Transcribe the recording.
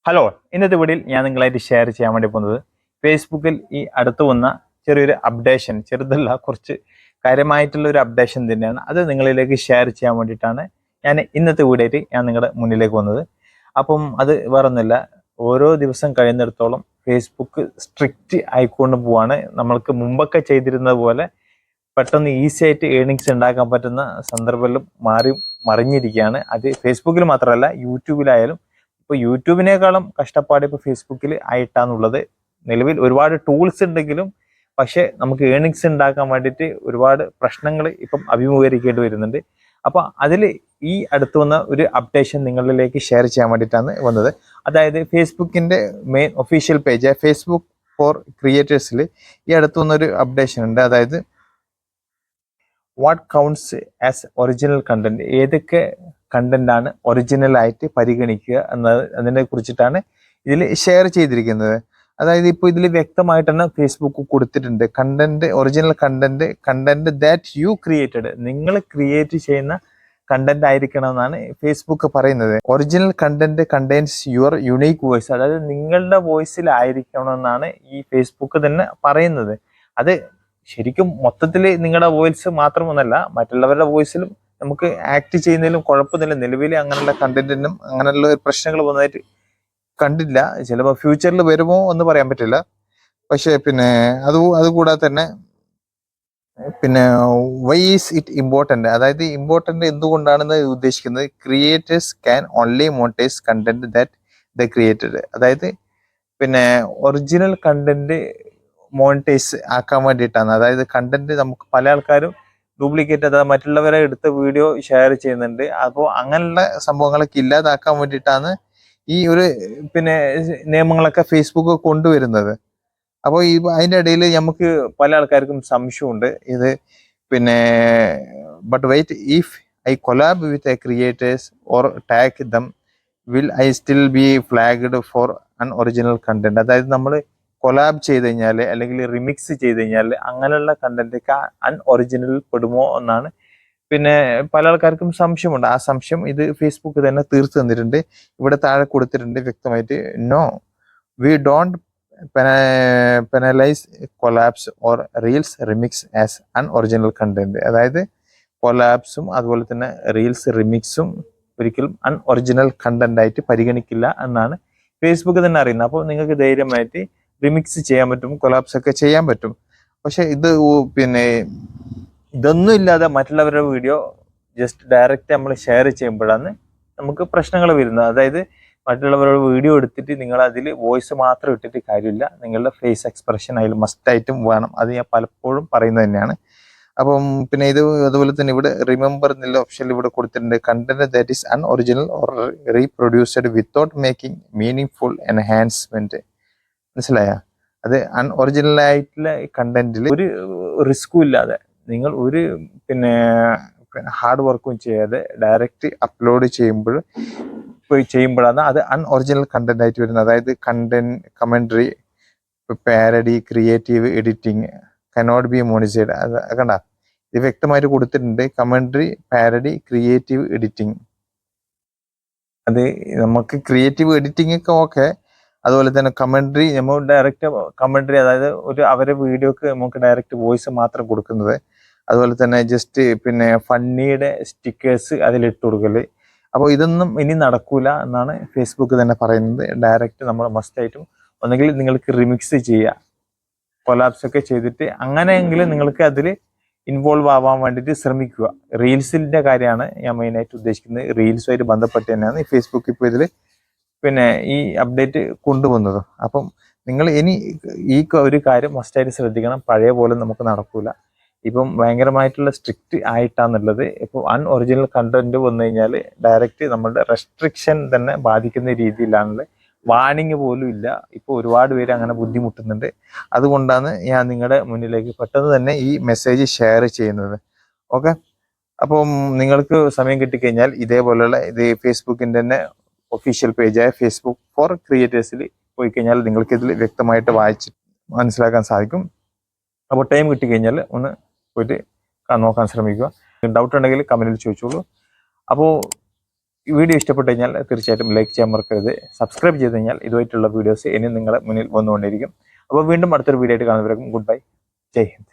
Hello, ഇന്നത്തെ വീഡിയോയിൽ ഞാൻ നിങ്ങളായിട്ട് ഷെയർ ചെയ്യാൻ വേണ്ടി പോകുന്നത് ഫേസ്ബുക്കിൽ ഈ അടുത്ത് വന്ന ചെറിയൊരു അപ്ഡേഷൻ, ചെറുതല്ല കുറച്ച് കാര്യമായിട്ടുള്ള ഒരു അപ്ഡേഷൻ തന്നെയാണ്. അത് നിങ്ങളിലേക്ക് ഷെയർ ചെയ്യാൻ വേണ്ടിയിട്ടാണ് ഞാൻ ഇന്നത്തെ വീഡിയോയിൽ ഞാൻ നിങ്ങളുടെ മുന്നിലേക്ക് വന്നത്. അപ്പം അത് വേറൊന്നുമില്ല, ഓരോ ദിവസം കഴിയുന്നിടത്തോളം ഫേസ്ബുക്ക് സ്ട്രിക്റ്റ് ആയിക്കൊണ്ട് പോവാണ്. നമ്മൾക്ക് മുമ്പൊക്കെ ചെയ്തിരുന്നത് പോലെ പെട്ടെന്ന് ഈസി ആയിട്ട് ഏണിങ്സ് ഉണ്ടാക്കാൻ പറ്റുന്ന സന്ദർഭമെല്ലാം മറിഞ്ഞിരിക്കുകയാണ്. അത് ഫേസ്ബുക്കിൽ മാത്രമല്ല, യൂട്യൂബിലായാലും. ഇപ്പോൾ യൂട്യൂബിനേക്കാളും കഷ്ടപ്പാട് ഇപ്പോൾ ഫേസ്ബുക്കിൽ ആയിട്ടാണുള്ളത്. നിലവിൽ ഒരുപാട് ടൂൾസ് ഉണ്ടെങ്കിലും പക്ഷേ നമുക്ക് ഏണിങ്സ് ഉണ്ടാക്കാൻ വേണ്ടിയിട്ട് ഒരുപാട് പ്രശ്നങ്ങൾ ഇപ്പം അഭിമുഖീകരിക്കേണ്ടി വരുന്നുണ്ട്. അപ്പോൾ അതിൽ ഈ അടുത്ത് വന്ന ഒരു അപ്ഡേഷൻ നിങ്ങളിലേക്ക് ഷെയർ ചെയ്യാൻ വേണ്ടിയിട്ടാണ് വന്നത്. അതായത് ഫേസ്ബുക്കിൻ്റെ main official page Facebook for ക്രിയേറ്റേഴ്സിൽ ഈ അടുത്ത് വന്നൊരു അപ്ഡേഷൻ ഉണ്ട്. അതായത് what counts as original content, ഏതൊക്കെ കണ്ടന്റാണ് ഒറിജിനലായിട്ട് പരിഗണിക്കുക അതിനെ കുറിച്ചിട്ടാണ് ഇതിൽ ഷെയർ ചെയ്തിരിക്കുന്നത്. അതായത് ഇപ്പോൾ ഇതിൽ വ്യക്തമായിട്ട് തന്നെ ഫേസ്ബുക്ക് കൊടുത്തിട്ടുണ്ട്, original content that you created, നിങ്ങൾ ക്രിയേറ്റ് ചെയ്യുന്ന കണ്ടന്റ് ആയിരിക്കണം എന്നാണ് ഫേസ്ബുക്ക് പറയുന്നത്. Original content contains your unique voice, അതായത് നിങ്ങളുടെ വോയിസിലായിരിക്കണം എന്നാണ് ഈ ഫേസ്ബുക്ക് തന്നെ പറയുന്നത്. അത് ശരിക്കും മൊത്തത്തിൽ നിങ്ങളുടെ വോയിസ് മാത്രമൊന്നല്ല, മറ്റുള്ളവരുടെ വോയിസിലും നമുക്ക് ആക്ട് ചെയ്യുന്നതിലും കുഴപ്പമൊന്നുമില്ല. നിലവിൽ അങ്ങനെയുള്ള കണ്ടന്റിനും അങ്ങനെയുള്ള പ്രശ്നങ്ങൾ വന്നതായിട്ട് കണ്ടില്ല. ചിലപ്പോൾ ഫ്യൂച്ചറിൽ വരുമോ എന്ന് പറയാൻ പറ്റില്ല. പക്ഷേ അതുകൂടാതെ തന്നെ വൈ ഈസ് ഇറ്റ് ഇമ്പോർട്ടൻ്റ്, അതായത് ഇമ്പോർട്ടൻ്റ് എന്തുകൊണ്ടാണെന്ന് ഉദ്ദേശിക്കുന്നത് creators can only monetise content that the created, അതായത് ഒറിജിനൽ കണ്ടന്റ് മോണിറ്റൈസ് ആക്കാൻ വേണ്ടിയിട്ടാണ്. അതായത് കണ്ടന്റ് നമുക്ക് പല ആൾക്കാരും ഡ്യൂപ്ലിക്കേറ്റ്, അതായത് മറ്റുള്ളവരെ എടുത്ത വീഡിയോ ഷെയർ ചെയ്യുന്നുണ്ട്. അപ്പോൾ അങ്ങനെയുള്ള സംഭവങ്ങളൊക്കെ ഇല്ലാതാക്കാൻ വേണ്ടിയിട്ടാണ് ഈ ഒരു നിയമങ്ങളൊക്കെ ഫേസ്ബുക്ക് കൊണ്ടുവരുന്നത്. അപ്പോൾ അതിൻ്റെ ഇടയിൽ നമുക്ക് പല ആൾക്കാർക്കും സംശയമുണ്ട്. ഇത് but wait, if I collab with a creators or tag them will I still be flagged for unoriginal content, അതായത് നമ്മൾ കൊലാബ് ചെയ്ത് കഴിഞ്ഞാൽ അല്ലെങ്കിൽ റിമിക്സ് ചെയ്ത് കഴിഞ്ഞാൽ അങ്ങനെയുള്ള കണ്ടന്റൊക്കെ അൺഒറിജിനൽ പെടുമോ എന്നാണ് പല ആൾക്കാർക്കും സംശയമുണ്ട്. ആ സംശയം ഇത് ഫേസ്ബുക്ക് തന്നെ തീർത്തു തന്നിട്ടുണ്ട്. ഇവിടെ താഴെ കൊടുത്തിട്ടുണ്ട് വ്യക്തമായിട്ട്, no we don't penalise collabs or reels remix as unoriginal content, അതായത് കൊലാബ്സും അതുപോലെ തന്നെ റീൽസ് റിമിക്സും ഒരിക്കലും അൺഒറിജിനൽ കണ്ടന്റ് ആയിട്ട് പരിഗണിക്കില്ല എന്നാണ് ഫേസ്ബുക്ക് തന്നെ അറിയുന്നത്. അപ്പോൾ നിങ്ങൾക്ക് ധൈര്യമായിട്ട് റിമിക്സ് ചെയ്യാൻ പറ്റും, കൊലാപ്സ് ഒക്കെ ചെയ്യാൻ പറ്റും. പക്ഷെ ഇതൊന്നും ഇല്ലാതെ മറ്റുള്ളവരുടെ വീഡിയോ ജസ്റ്റ് ഡയറക്റ്റ് നമ്മൾ ഷെയർ ചെയ്യുമ്പോഴാണ് നമുക്ക് പ്രശ്നങ്ങൾ വരുന്നത്. അതായത് മറ്റുള്ളവരുടെ വീഡിയോ എടുത്തിട്ട് നിങ്ങൾ അതിൽ വോയിസ് മാത്രം ഇട്ടിട്ട് കാര്യമില്ല, നിങ്ങളുടെ ഫേസ് എക്സ്പ്രഷൻ അതിൽ മസ്റ്റായിട്ടും വേണം. അത് ഞാൻ പലപ്പോഴും പറയുന്നത് തന്നെയാണ്. അപ്പം ഇത് അതുപോലെ തന്നെ ഇവിടെ റിമെമ്പർ എന്നുള്ള ഓപ്ഷനിൽ ഇവിടെ കൊടുത്തിട്ടുണ്ട്, content that is unoriginal or reproduced without making meaningful enhancement. മനസ്സിലായ? അത് അൺഒറിജിനൽ ആയിട്ടുള്ള കണ്ടന്റിൽ ഒരു റിസ്കും ഇല്ലാതെ നിങ്ങൾ ഒരു ഹാർഡ് വർക്കും ചെയ്യാതെ ഡയറക്റ്റ് അപ്ലോഡ് ചെയ്യുമ്പോഴാണ് അത് അൺഒറിജിനൽ കണ്ടന്റ് ആയിട്ട് വരുന്നത്. അതായത് commentary, parody, creative editing cannot be monetised. അത് കണ്ട, ഇത് വ്യക്തമായിട്ട് കൊടുത്തിട്ടുണ്ട്, കമന്ററി, പാരഡി, ക്രിയേറ്റീവ് എഡിറ്റിംഗ്. അത് നമുക്ക് ക്രിയേറ്റീവ് എഡിറ്റിംഗ് ഒക്കെ ഓക്കെ. അതുപോലെ തന്നെ കമന്ററി, നമ്മൾ ഡയറക്റ്റ് കമന്ററി, അതായത് അവരെ വീഡിയോക്ക് നമുക്ക് ഡയറക്റ്റ് വോയിസ് മാത്രം കൊടുക്കുന്നത്. അതുപോലെ തന്നെ ജസ്റ്റ് ഫണ്ണിയുടെ സ്റ്റിക്കേഴ്സ് അതിലിട്ട് കൊടുക്കല്. അപ്പോൾ ഇതൊന്നും ഇനി നടക്കൂല എന്നാണ് ഫേസ്ബുക്ക് തന്നെ പറയുന്നത്. ഡയറക്റ്റ് നമ്മൾ മസ്റ്റായിട്ടും ഒന്നെങ്കിൽ നിങ്ങൾക്ക് റിമിക്സ് ചെയ്യുക, കൊലാപ്സ് ഒക്കെ ചെയ്തിട്ട് അങ്ങനെയെങ്കിലും നിങ്ങൾക്ക് അതിൽ ഇൻവോൾവ് ആവാൻ വേണ്ടിയിട്ട് ശ്രമിക്കുക. റീൽസിൻ്റെ കാര്യമാണ് ഞാൻ മെയിനായിട്ട് ഉദ്ദേശിക്കുന്നത്. റീൽസുമായിട്ട് ബന്ധപ്പെട്ട് തന്നെയാണ് ഈ ഫേസ്ബുക്ക് ഇപ്പോൾ ഇതിൽ ഈ അപ്ഡേറ്റ് കൊണ്ടുവന്നത്. അപ്പം നിങ്ങൾ ഇനി ഈ ഒരു കാര്യം മസ്റ്റായിട്ട് ശ്രദ്ധിക്കണം. പഴയ പോലെ നമുക്ക് നടക്കൂല. ഇപ്പം ഭയങ്കരമായിട്ടുള്ള സ്ട്രിക്റ്റ് ആയിട്ടാണുള്ളത്. ഇപ്പോൾ അൺഒറിജിനൽ കണ്ടന്റ് വന്നു കഴിഞ്ഞാൽ ഡയറക്റ്റ് നമ്മളുടെ റെസ്ട്രിക്ഷൻ തന്നെ ബാധിക്കുന്ന രീതിയിലാണുള്ളത്. വാണിംഗ് പോലും ഇല്ല. ഇപ്പോൾ ഒരുപാട് പേര് അങ്ങനെ ബുദ്ധിമുട്ടുന്നുണ്ട്. അതുകൊണ്ടാണ് ഞാൻ നിങ്ങളുടെ മുന്നിലേക്ക് പെട്ടെന്ന് തന്നെ ഈ മെസ്സേജ് ഷെയർ ചെയ്യുന്നത്. ഓക്കെ, അപ്പം നിങ്ങൾക്ക് സമയം കിട്ടിക്കഴിഞ്ഞാൽ ഇതേപോലെയുള്ള ഇത് ഫേസ്ബുക്കിൻ്റെ തന്നെ ഒഫീഷ്യൽ പേജായ ഫേസ്ബുക്ക് ഫോർ ക്രിയേറ്റേഴ്സിൽ പോയി കഴിഞ്ഞാൽ നിങ്ങൾക്ക് ഇതിൽ വ്യക്തമായിട്ട് വായിച്ച് മനസ്സിലാക്കാൻ സാധിക്കും. അപ്പോൾ ടൈം കിട്ടിക്കഴിഞ്ഞാൽ ഒന്ന് പോയിട്ട് നോക്കാൻ ശ്രമിക്കുക. ഡൗട്ട് ഉണ്ടെങ്കിൽ കമൻറ്റിൽ ചോദിച്ചോളൂ. അപ്പോൾ ഈ വീഡിയോ ഇഷ്ടപ്പെട്ടു കഴിഞ്ഞാൽ തീർച്ചയായിട്ടും ലൈക്ക് ചെയ്യാൻ മറക്കരുത്. സബ്സ്ക്രൈബ് ചെയ്ത് കഴിഞ്ഞാൽ ഇതുമായിട്ടുള്ള വീഡിയോസ് ഇനി നിങ്ങളെ മുന്നിൽ വന്നുകൊണ്ടിരിക്കും. അപ്പോൾ വീണ്ടും അടുത്തൊരു വീഡിയോ ആയിട്ട് കാണുന്നവരേക്കും ഗുഡ് ബൈ, ജയ് ഹിന്ദ്.